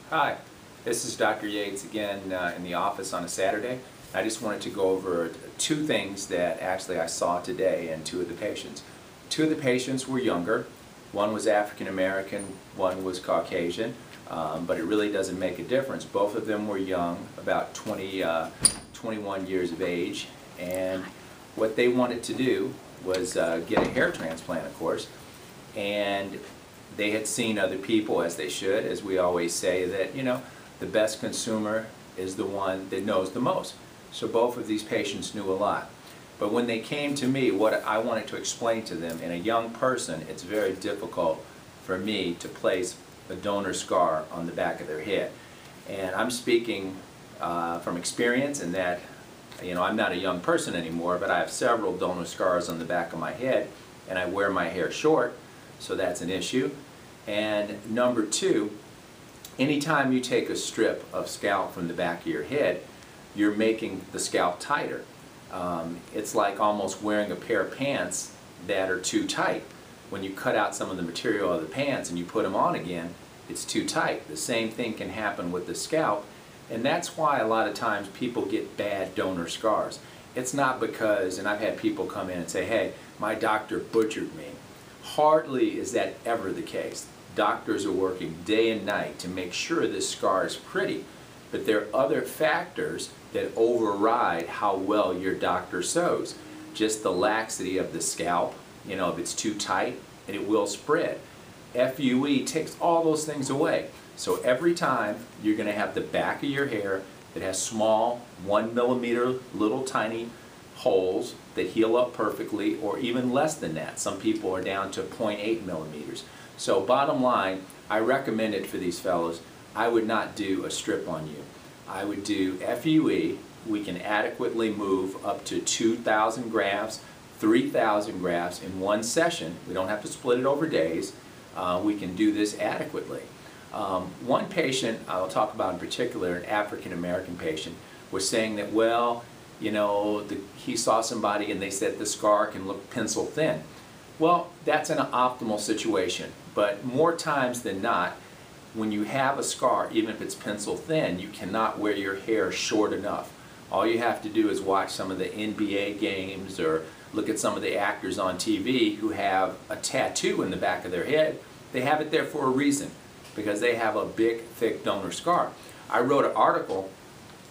Hi, this is Dr. Yates again in the office on a Saturday. I just wanted to go over two things that actually I saw today in two of the patients. Two of the patients were younger. One was African American, one was Caucasian, but it really doesn't make a difference. Both of them were young, about 21 years of age, and what they wanted to do was get a hair transplant, of course, and they had seen other people, as they should, as we always say, that, you know, the best consumer is the one that knows the most. So both of these patients knew a lot. But when they came to me, what I wanted to explain to them, in a young person, it's very difficult for me to place a donor scar on the back of their head. And I'm speaking from experience in that, you know, I'm not a young person anymore, but I have several donor scars on the back of my head, and I wear my hair short, so that's an issue. And number two, anytime you take a strip of scalp from the back of your head, you're making the scalp tighter. It's like almost wearing a pair of pants that are too tight. When you cut out some of the material of the pants and you put them on again, it's too tight. The same thing can happen with the scalp, and that's why a lot of times people get bad donor scars. It's not because, and I've had people come in and say, hey, my doctor butchered me. Hardly is that ever the case. Doctors are working day and night to make sure this scar is pretty, but there are other factors that override how well your doctor sews. Just the laxity of the scalp, you know, if it's too tight, and it will spread. FUE takes all those things away. So every time you're going to have the back of your hair that has small 1 millimeter little tiny holes that heal up perfectly, or even less than that. Some people are down to 0.8 millimeters. So bottom line, I recommend it for these fellows. I would not do a strip on you. I would do FUE. We can adequately move up to 2,000 grafts, 3,000 grafts in one session. We don't have to split it over days. We can do this adequately. One patient I'll talk about in particular, an African American patient, was saying that, well, you know, he saw somebody and they said the scar can look pencil thin. Well, that's an optimal situation, but more times than not, when you have a scar, even if it's pencil thin, you cannot wear your hair short enough. All you have to do is watch some of the NBA games or look at some of the actors on TV who have a tattoo in the back of their head. They have it there for a reason, because they have a big, thick donor scar. I wrote an article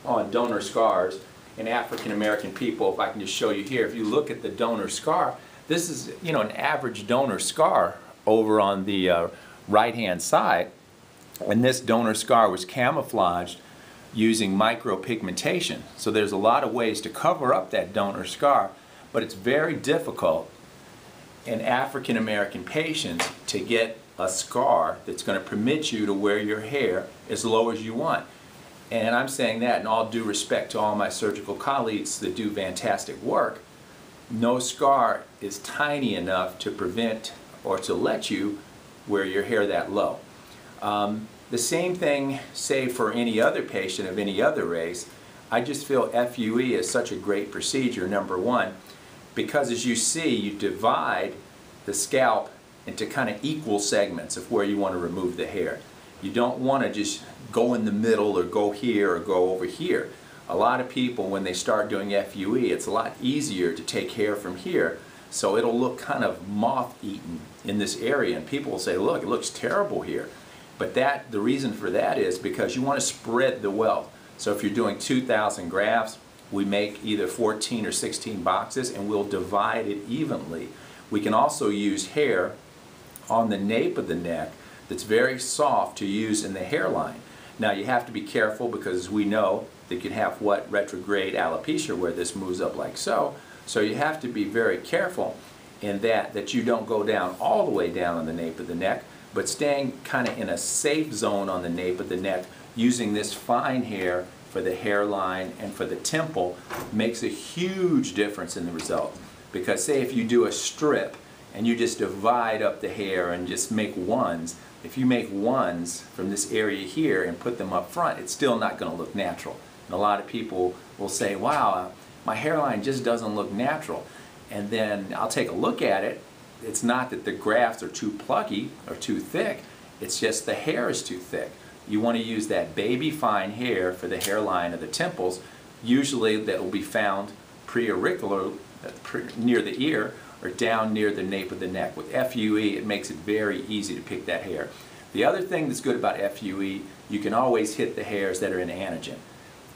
on donor scars in African American people. If I can just show you here, if you look at the donor scar, this is, you know, an average donor scar over on the right-hand side, and this donor scar was camouflaged using micropigmentation. So there's a lot of ways to cover up that donor scar, but it's very difficult in African American patients to get a scar that's going to permit you to wear your hair as low as you want. And I'm saying that in all due respect to all my surgical colleagues that do fantastic work. No scar is tiny enough to prevent or to let you wear your hair that low. The same thing, say, for any other patient of any other race. I just feel FUE is such a great procedure, number one, because as you see, you divide the scalp into kind of equal segments of where you want to remove the hair. You don't want to just go in the middle or go here or go over here. A lot of people, when they start doing FUE, it's a lot easier to take hair from here, so it'll look kind of moth-eaten in this area, and people will say, look, it looks terrible here. But the reason for that is because you want to spread the wealth. So if you're doing 2,000 grafts, we make either 14 or 16 boxes, and we'll divide it evenly. We can also use hair on the nape of the neck that's very soft to use in the hairline. Now you have to be careful, because as we know, they can have what, retrograde alopecia, where this moves up like so. So you have to be very careful in that you don't go down all the way down on the nape of the neck, but staying kind of in a safe zone on the nape of the neck, using this fine hair for the hairline and for the temple, makes a huge difference in the result. Because say if you do a strip and you just divide up the hair and just make ones, if you make ones from this area here and put them up front, it's still not going to look natural. And a lot of people will say, wow, my hairline just doesn't look natural. And then I'll take a look at it. It's not that the grafts are too plucky or too thick, it's just the hair is too thick. You want to use that baby fine hair for the hairline of the temples. Usually that will be found preauricular, near the ear, or down near the nape of the neck. With FUE, it makes it very easy to pick that hair. The other thing that's good about FUE, you can always hit the hairs that are in anagen.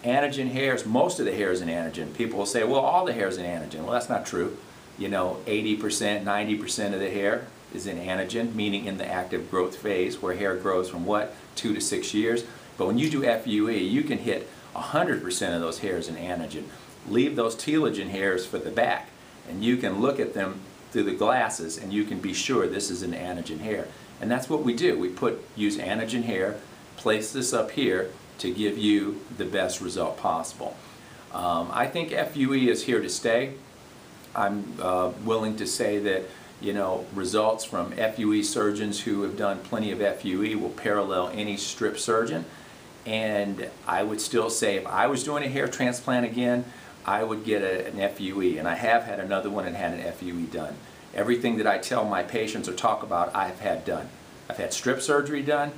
Anagen hairs, most of the hair is in anagen. People will say, well, all the hair is in anagen. Well, that's not true. You know, 80%, 90% of the hair is in anagen, meaning in the active growth phase, where hair grows from what, 2 to 6 years. But when you do FUE, you can hit 100% of those hairs in anagen. Leave those telogen hairs for the back, and you can look at them through the glasses, and you can be sure this is an anagen hair. And that's what we do. We use anagen hair, place this up here to give you the best result possible. I think FUE is here to stay. I'm willing to say that, you know, results from FUE surgeons who have done plenty of FUE will parallel any strip surgeon. And I would still say, if I was doing a hair transplant again, I would get an FUE, and I have had another one and had an FUE done. Everything that I tell my patients or talk about, I've had done. I've had strip surgery done,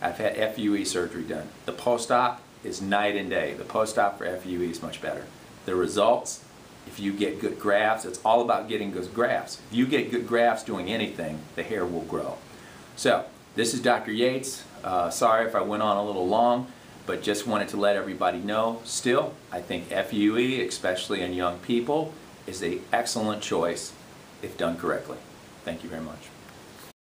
I've had FUE surgery done. The post-op is night and day. The post-op for FUE is much better. The results, if you get good grafts, it's all about getting good grafts. If you get good grafts doing anything, the hair will grow. So, this is Dr. Yates. Sorry if I went on a little long, but just wanted to let everybody know. Still, I think FUE, especially in young people, is an excellent choice if done correctly. Thank you very much.